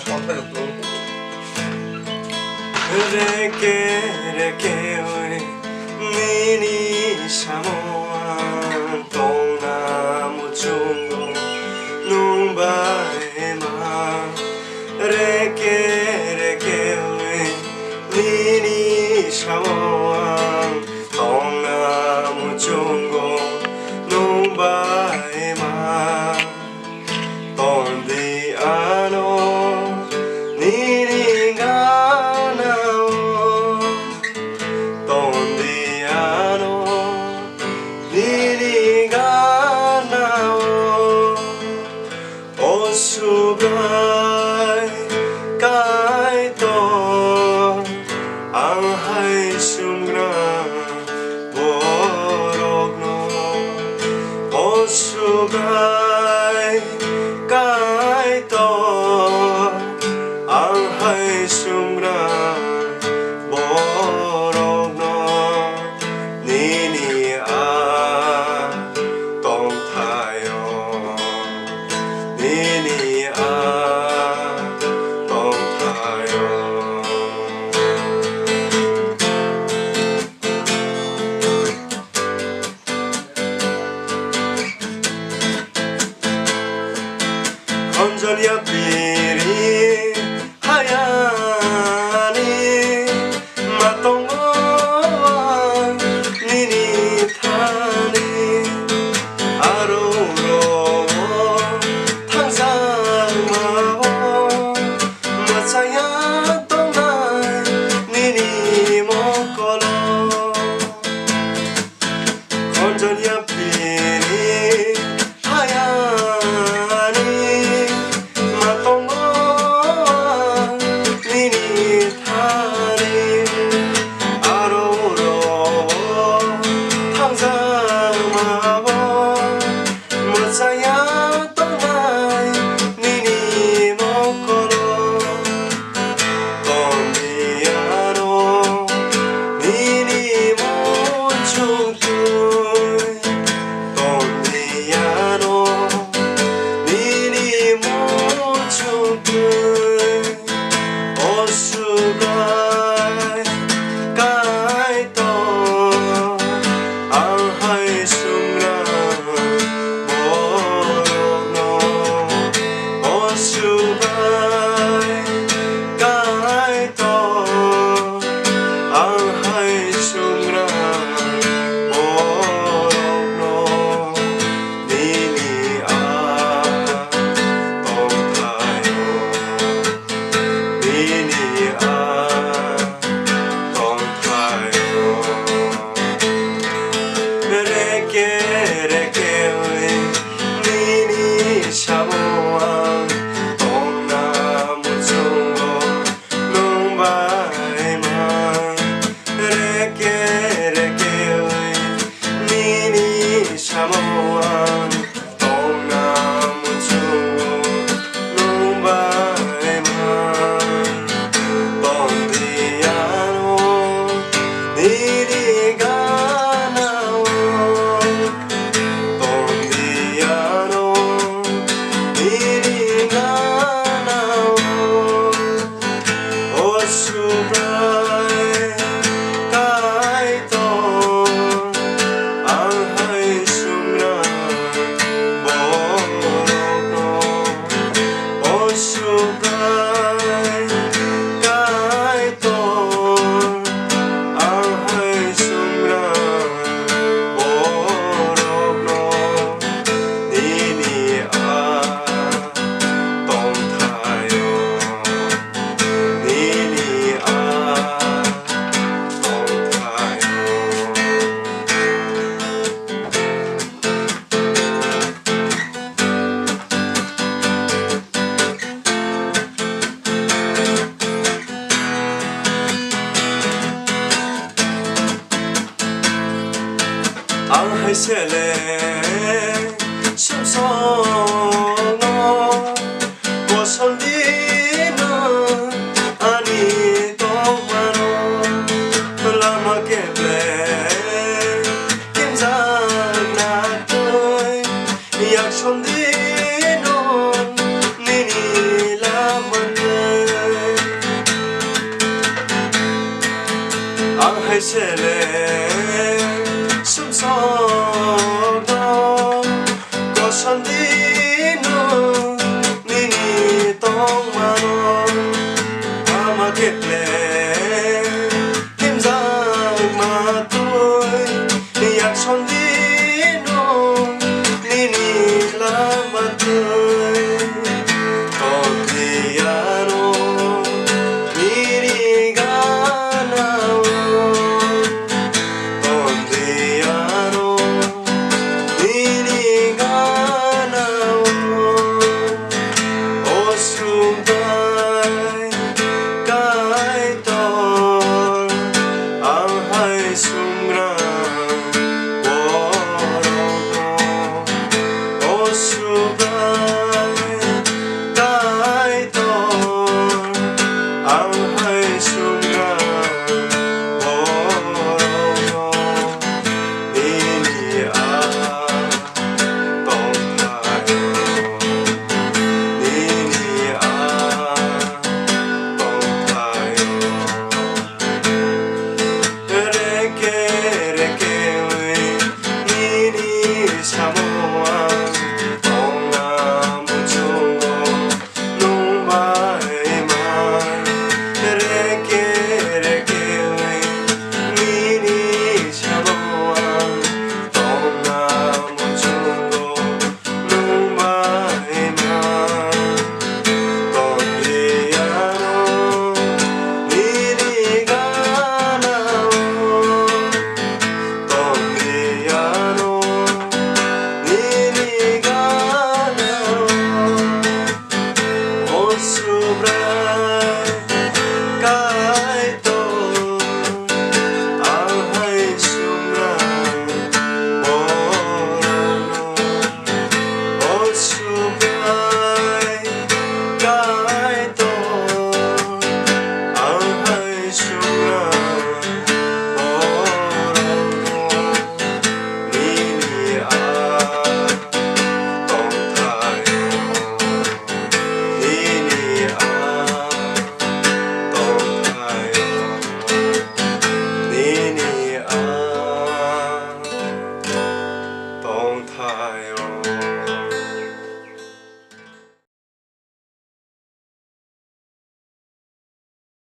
상태였고 Reke nini samoan Tona chungo nung bae ma Reke nini samoan Tona chungo nung bae ma Tondi ano nini gana Tondi ano nini gana O subay kai to ang hay sumra borok no O subay kai to ang hay sumra borok no nini a tong tayo nini a tong tayo 언저리야 비리 하얀이 맛동어 니니 타니 아로로 탕상마오 마차야 동안 니니 먹걸어 언저리야 비리 하얀이 Saya tonai nini mokoro Tondiano nini mochukui Tondiano nini mochukui Osugai kaito ang hay sumra Subay kai to ang hay sumra borok no nini a tong tayo nini a tong tayo reke nini samoan Samoan Tonga mucho Numbai man Tondiano Nini ganao Tondiano Nini ganao O subay kaito ang hay Subay kai to ang hay sumra borok no nini a tong tayo nini a tong tayo ang hay sele